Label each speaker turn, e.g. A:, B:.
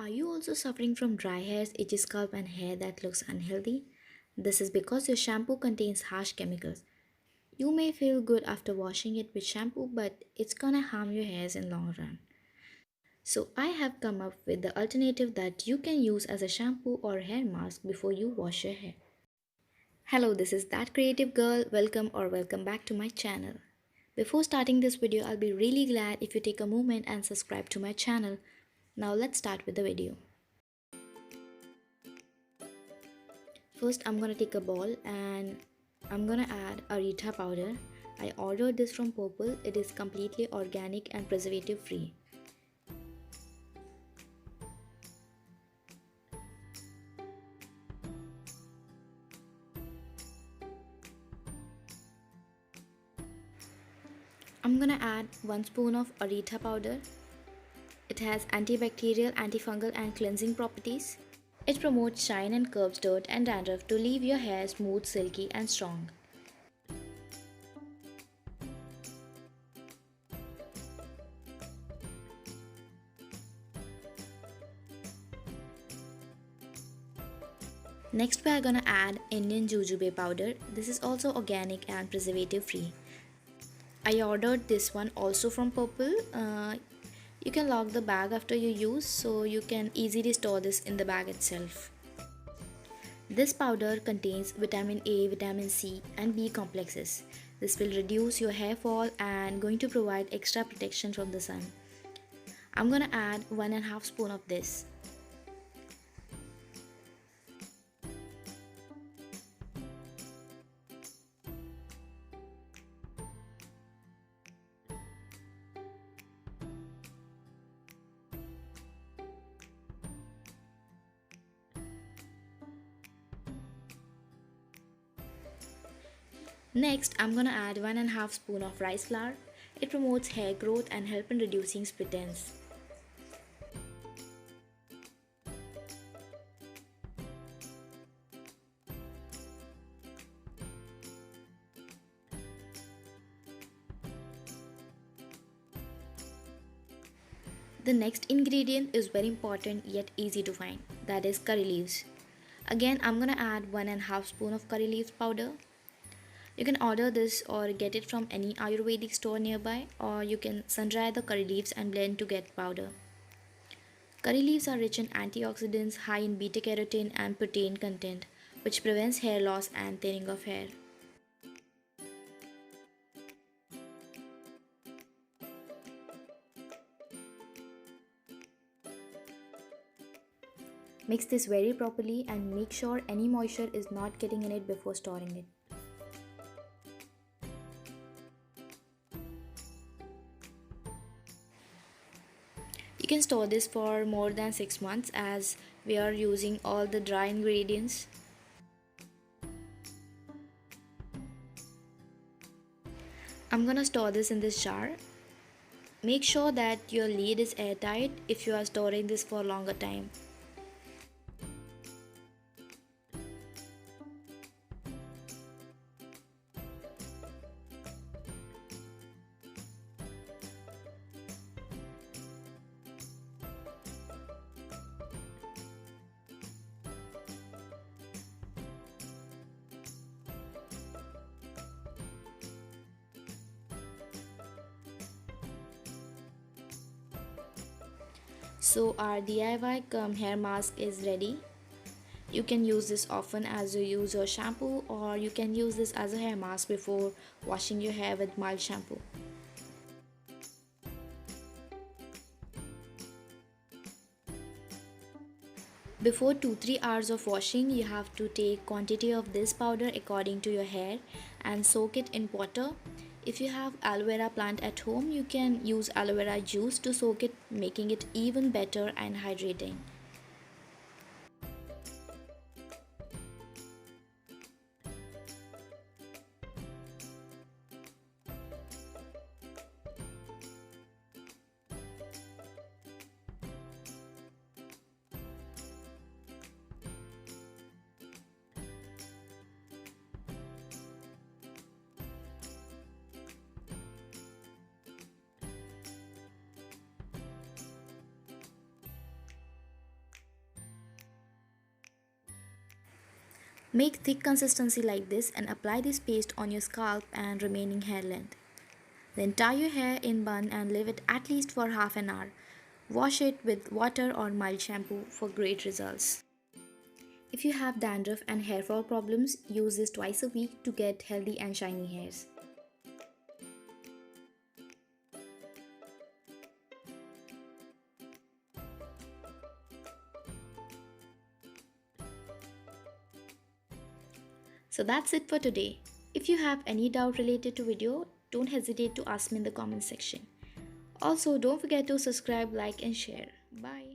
A: Are you also suffering from dry hairs, itchy scalp, and hair that looks unhealthy? This is because your shampoo contains harsh chemicals. You may feel good after washing it with shampoo, but it's gonna harm your hairs in long run. So I have come up with the alternative that you can use as a shampoo or hair mask before you wash your hair. Hello, this is That Creative Girl. Welcome back to my channel. Before starting this video, I'll be really glad if you take a moment and subscribe to my channel. Now let's start with the video. First, I'm gonna take a bowl and I'm gonna add Arita powder. I ordered this from Purple. It is completely organic and preservative free. I'm gonna add 1 spoon of Arita powder. It has antibacterial, antifungal and cleansing properties. It promotes shine and curbs dirt and dandruff to leave your hair smooth, silky and strong. Next we are gonna add Indian jujube powder. This is also organic and preservative free. I ordered this one also from Purple. You can lock the bag after you use, so you can easily store this in the bag itself. This powder contains vitamin A, vitamin C and B complexes. This will reduce your hair fall and going to provide extra protection from the sun. I'm gonna add 1.5 spoon of this. Next, I'm gonna add 1.5 spoon of rice flour. It promotes hair growth and help in reducing split ends. The next ingredient is very important yet easy to find. That is curry leaves. Again, I'm gonna add 1.5 spoon of curry leaves powder. You can order this or get it from any ayurvedic store nearby, or you can sun dry the curry leaves and blend to get powder. Curry leaves are rich in antioxidants, high in beta carotene and protein content, which prevents hair loss and thinning of hair. Mix this very properly and make sure any moisture is not getting in it before storing it. You can store this for more than 6 months as we are using all the dry ingredients. I'm gonna store this in this jar. Make sure that your lid is airtight if you are storing this for a longer time. So our DIY cum hair mask is ready. You can use this often as you use your shampoo, or you can use this as a hair mask before washing your hair with mild shampoo. Before 2-3 hours of washing, you have to take quantity of this powder according to your hair and soak it in water. If you have aloe vera plant at home, you can use aloe vera juice to soak it, making it even better and hydrating. Make thick consistency like this and apply this paste on your scalp and remaining hair length. Then tie your hair in bun and leave it at least for half an hour. Wash it with water or mild shampoo for great results. If you have dandruff and hair fall problems, use this twice a week to get healthy and shiny hairs. So that's it for today. If you have any doubt related to video, don't hesitate to ask me in the comment section. Also, don't forget to subscribe, like and share. Bye.